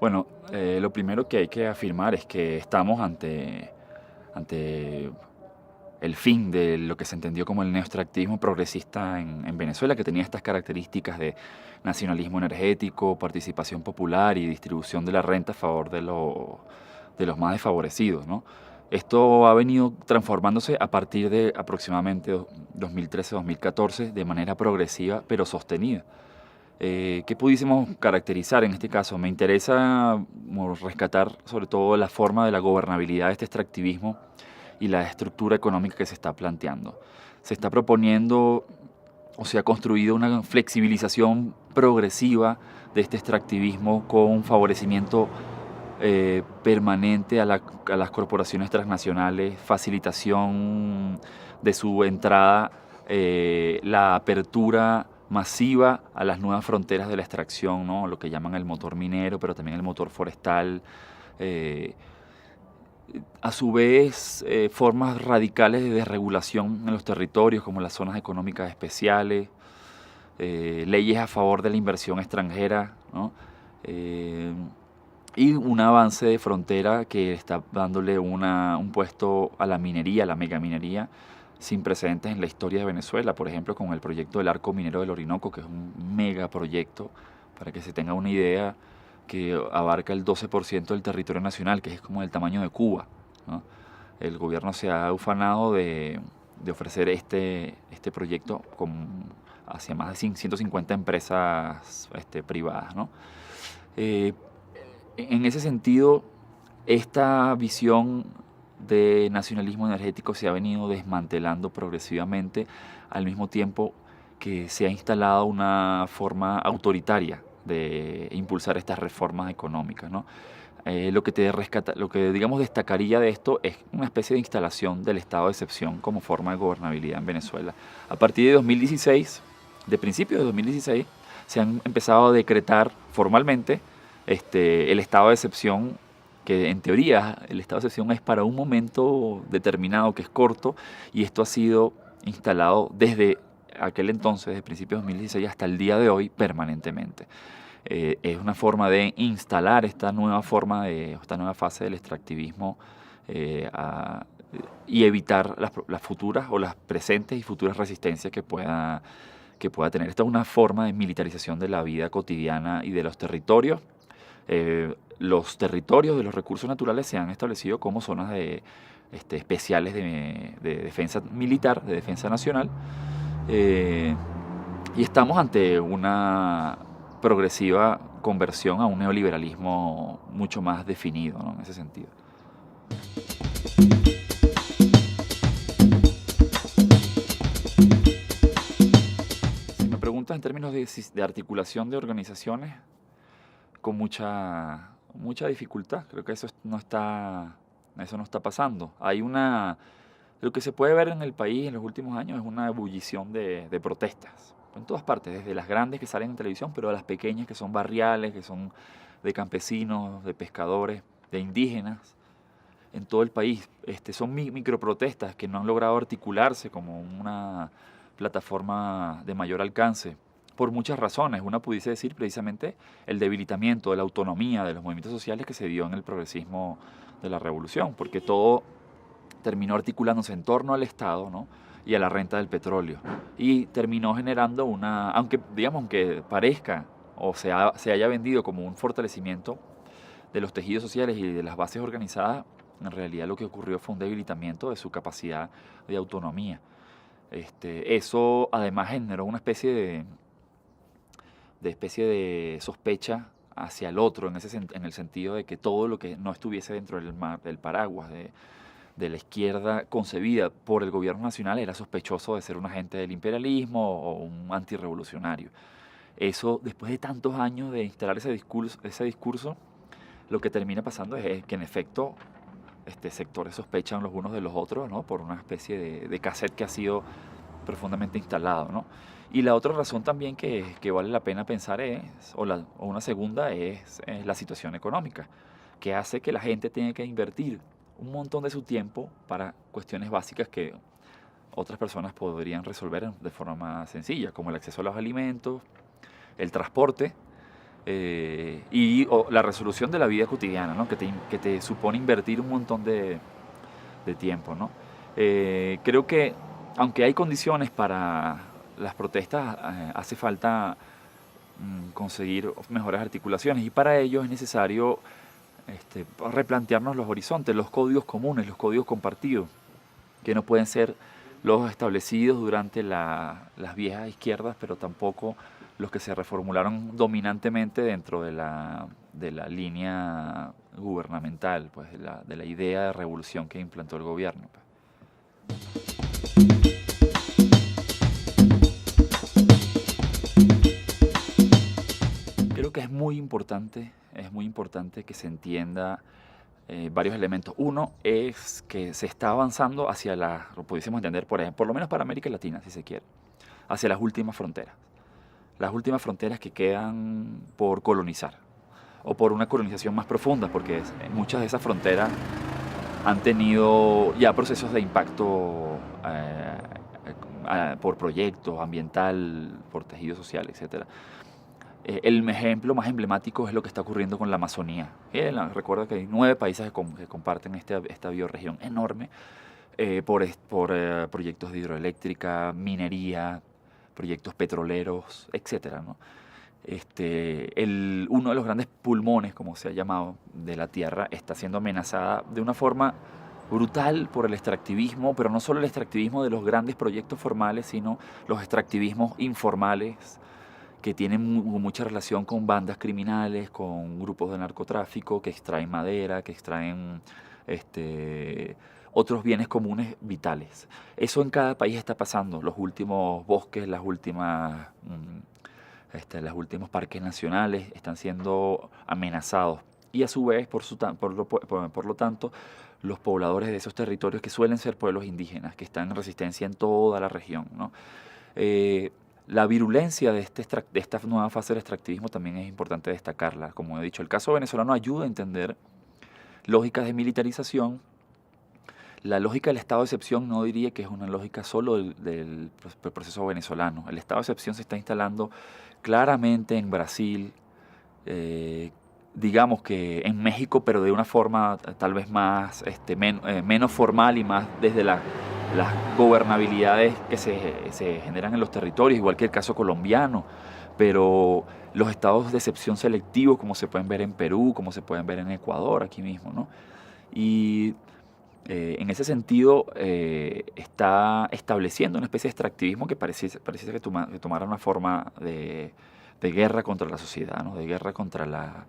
Bueno, lo primero que hay que afirmar es que estamos ante el fin de lo que se entendió como el neoextractivismo progresista en Venezuela, que tenía estas características de nacionalismo energético, participación popular y distribución de la renta a favor de los más desfavorecidos, ¿no? Esto ha venido transformándose a partir de aproximadamente 2013-2014 de manera progresiva pero sostenida. ¿Qué pudiésemos caracterizar en este caso? Me interesa rescatar sobre todo la forma de la gobernabilidad de este extractivismo y la estructura económica que se está planteando. Se está proponiendo o se ha construido una flexibilización progresiva de este extractivismo con un favorecimiento permanente a las corporaciones transnacionales, facilitación de su entrada, la apertura masiva a las nuevas fronteras de la extracción, ¿no? Lo que llaman el motor minero, pero también el motor forestal. eh, a su vez, formas radicales de desregulación en los territorios, como las zonas económicas especiales, leyes a favor de la inversión extranjera, ¿no? Eh, y un avance de frontera que está dándole un puesto a la minería, a la megaminería, sin precedentes en la historia de Venezuela, por ejemplo, con el proyecto del Arco Minero del Orinoco, que es un megaproyecto, para que se tenga una idea, que abarca el 12% del territorio nacional, que es como el tamaño de Cuba, ¿no? El gobierno se ha ufanado de ofrecer este proyecto hacia más de 150 empresas privadas, ¿no? Eh, en ese sentido, esta visión de nacionalismo energético se ha venido desmantelando progresivamente al mismo tiempo que se ha instalado una forma autoritaria de impulsar estas reformas económicas, ¿no? Lo que digamos destacaría de esto es una especie de instalación del estado de excepción como forma de gobernabilidad en Venezuela. A partir de 2016, de principios de 2016, se han empezado a decretar formalmente el estado de excepción, que en teoría el estado de excepción es para un momento determinado, que es corto, y esto ha sido instalado desde aquel entonces, desde principios de 2016 hasta el día de hoy, permanentemente. Es una forma de instalar esta nueva fase del extractivismo eh, a- y evitar las futuras o las presentes y futuras resistencias que pueda tener. Esta es una forma de militarización de la vida cotidiana y de los territorios de los recursos naturales se han establecido como zonas especiales de defensa militar, de defensa nacional, eh, y estamos ante una progresiva conversión a un neoliberalismo mucho más definido, ¿no? En ese sentido. Si me preguntas en términos de articulación de organizaciones, con mucha dificultad. Creo que eso no está pasando. Lo que se puede ver en el país en los últimos años es una ebullición de protestas. En todas partes, desde las grandes que salen en televisión, pero a las pequeñas que son barriales, que son de campesinos, de pescadores, de indígenas, en todo el país. Son microprotestas que no han logrado articularse como una plataforma de mayor alcance por muchas razones. Una pudiese decir precisamente el debilitamiento de la autonomía de los movimientos sociales que se dio en el progresismo de la revolución, porque todo terminó articulándose en torno al Estado, ¿no? Y a la renta del petróleo. Y terminó generando aunque parezca o se haya vendido como un fortalecimiento de los tejidos sociales y de las bases organizadas, en realidad lo que ocurrió fue un debilitamiento de su capacidad de autonomía. Eso además generó una especie de sospecha hacia el otro, en el sentido de que todo lo que no estuviese dentro del paraguas de la izquierda concebida por el gobierno nacional era sospechoso de ser un agente del imperialismo o un antirrevolucionario. Eso, después de tantos años de instalar ese discurso, lo que termina pasando es que en efecto sectores sospechan los unos de los otros, ¿no? Por una especie de cassette que ha sido profundamente instalado, ¿no? Y la otra razón también que vale la pena pensar o una segunda, es la situación económica, que hace que la gente tenga que invertir un montón de su tiempo para cuestiones básicas que otras personas podrían resolver de forma más sencilla, como el acceso a los alimentos, el transporte, y la resolución de la vida cotidiana, ¿no? Que te supone invertir un montón de tiempo, ¿no? Creo que aunque hay condiciones para las protestas, hace falta conseguir mejores articulaciones y para ello es necesario replantearnos los horizontes, los códigos comunes, los códigos compartidos, que no pueden ser los establecidos durante las viejas izquierdas, pero tampoco los que se reformularon dominantemente dentro de la línea gubernamental, pues de la idea de revolución que implantó el gobierno, pues. Creo que es muy importante que se entienda varios elementos. Uno es que se está avanzando hacia lo pudiésemos entender, por ejemplo, por lo menos para América Latina, si se quiere, hacia las últimas fronteras. Las últimas fronteras que quedan por colonizar, o por una colonización más profunda, porque muchas de esas fronteras han tenido ya procesos de impacto por proyectos, ambiental, por tejido social, etc. El ejemplo más emblemático es lo que está ocurriendo con la Amazonía. Recuerda que hay 9 países que comparten esta bioregión enorme por proyectos de hidroeléctrica, minería, proyectos petroleros, etcétera, ¿no? Uno de los grandes pulmones, como se ha llamado, de la Tierra está siendo amenazada de una forma brutal por el extractivismo, pero no solo el extractivismo de los grandes proyectos formales, sino los extractivismos informales que tienen mucha relación con bandas criminales, con grupos de narcotráfico que extraen madera, que extraen otros bienes comunes vitales. Eso en cada país está pasando. Los últimos bosques, los últimos parques nacionales están siendo amenazados. Y a su vez, por lo tanto, los pobladores de esos territorios, que suelen ser pueblos indígenas, que están en resistencia en toda la región, ¿no? La virulencia de esta nueva fase del extractivismo también es importante destacarla. Como he dicho, el caso venezolano ayuda a entender lógicas de militarización. La lógica del estado de excepción no diría que es una lógica solo del proceso venezolano. El estado de excepción se está instalando claramente en Brasil, digamos que en México, pero de una forma tal vez más menos formal y más desde las gobernabilidades que se generan en los territorios, igual que el caso colombiano, pero los estados de excepción selectivos, como se pueden ver en Perú, como se pueden ver en Ecuador, aquí mismo, ¿no? Y en ese sentido está estableciendo una especie de extractivismo que parece que tomara una forma de guerra contra la sociedad, ¿no? De guerra contra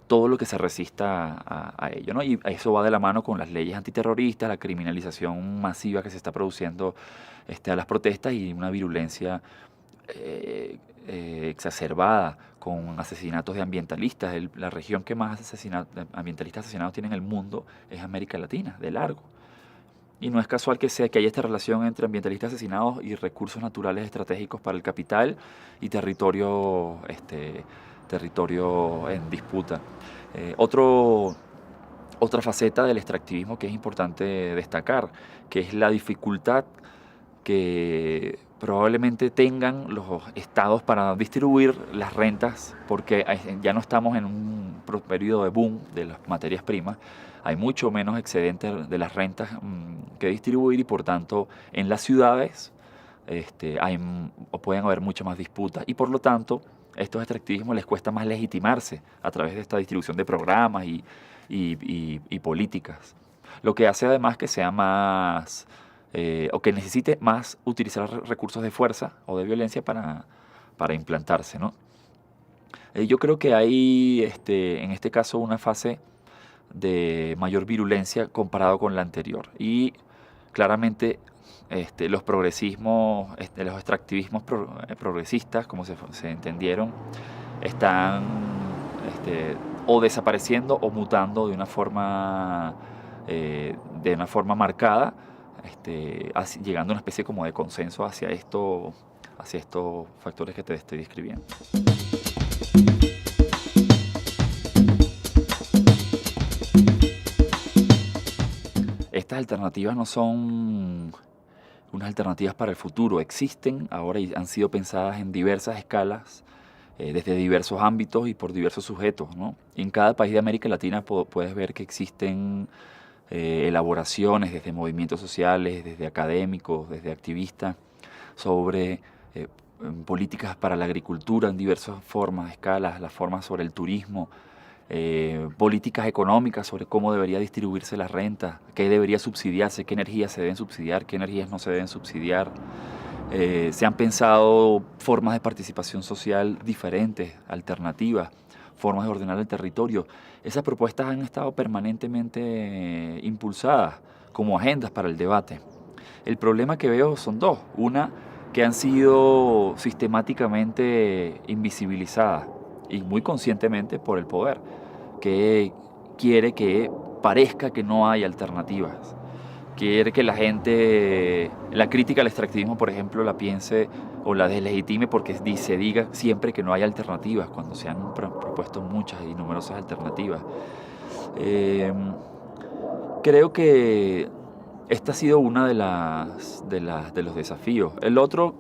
todo lo que se resista a ello, ¿no? Y eso va de la mano con las leyes antiterroristas, la criminalización masiva que se está produciendo a las protestas y una virulencia exacerbada con asesinatos de ambientalistas. La región que más ambientalistas asesinados tiene en el mundo es América Latina, de largo. Y no es casual que haya esta relación entre ambientalistas asesinados y recursos naturales estratégicos para el capital y territorio en disputa. Otra faceta del extractivismo que es importante destacar, que es la dificultad que probablemente tengan los estados para distribuir las rentas, porque ya no estamos en un periodo de boom de las materias primas, hay mucho menos excedente de las rentas que distribuir y por tanto en las ciudades pueden haber muchas más disputas y por lo tanto estos extractivismos les cuesta más legitimarse a través de esta distribución de programas y políticas. Lo que hace además que sea más, o que necesite más utilizar recursos de fuerza o de violencia para implantarse, ¿no? Yo creo que hay en este caso una fase de mayor virulencia comparado con la anterior. Y claramente los los extractivismos progresistas, como se entendieron, están o desapareciendo o mutando de una forma marcada, llegando a una especie como de consenso hacia estos factores que te estoy describiendo. Estas alternativas no son unas alternativas para el futuro, existen ahora y han sido pensadas en diversas escalas desde diversos ámbitos y por diversos sujetos, ¿no? En cada país de América Latina puedes ver que existen elaboraciones desde movimientos sociales, desde académicos, desde activistas, sobre políticas para la agricultura en diversas formas, escalas, las formas sobre el turismo, políticas económicas sobre cómo debería distribuirse la renta, qué debería subsidiarse, qué energías se deben subsidiar, qué energías no se deben subsidiar. Se han pensado formas de participación social diferentes, alternativas, formas de ordenar el territorio. Esas propuestas han estado permanentemente impulsadas como agendas para el debate. El problema que veo son dos. Una, que han sido sistemáticamente invisibilizadas y muy conscientemente por el poder, que quiere que parezca que no hay alternativas. Quiere que la gente, la crítica al extractivismo, por ejemplo, la piense o la deslegitime porque se diga siempre que no hay alternativas, cuando se han propuesto muchas y numerosas alternativas. Eh, Creo que esta ha sido una de los desafíos. El otro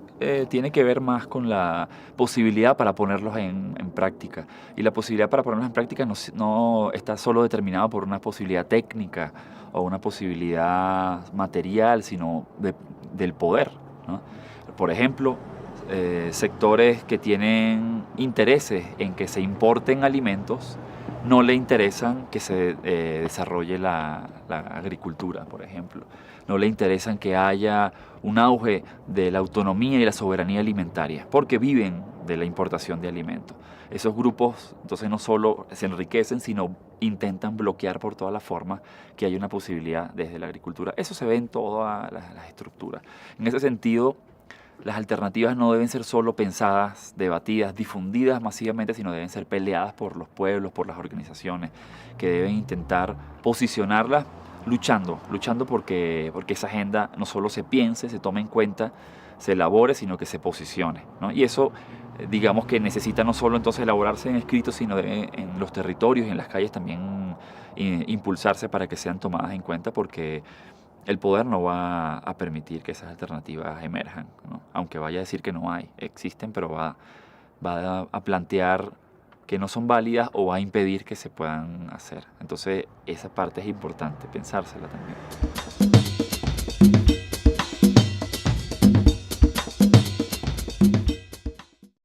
tiene que ver más con la posibilidad para ponerlos en práctica. Y la posibilidad para ponerlos en práctica no está solo determinada por una posibilidad técnica o una posibilidad material, sino del poder, ¿no? Por ejemplo, sectores que tienen intereses en que se importen alimentos no le interesan que se desarrolle la agricultura, por ejemplo. No le interesan que haya un auge de la autonomía y la soberanía alimentaria, porque viven de la importación de alimentos. Esos grupos entonces no solo se enriquecen, sino intentan bloquear por todas las formas que haya una posibilidad desde la agricultura. Eso se ve en todas las estructuras. En ese sentido, las alternativas no deben ser solo pensadas, debatidas, difundidas masivamente, sino deben ser peleadas por los pueblos, por las organizaciones, que deben intentar posicionarlas luchando porque esa agenda no solo se piense, se tome en cuenta, se elabore, sino que se posicione, ¿no? Y eso, digamos que necesita no solo entonces elaborarse en escrito, sino en los territorios y en las calles también impulsarse para que sean tomadas en cuenta, porque el poder no va a permitir que esas alternativas emerjan, ¿no? Aunque vaya a decir que no hay, existen, pero va a plantear que no son válidas o va a impedir que se puedan hacer. Entonces, esa parte es importante, pensársela también.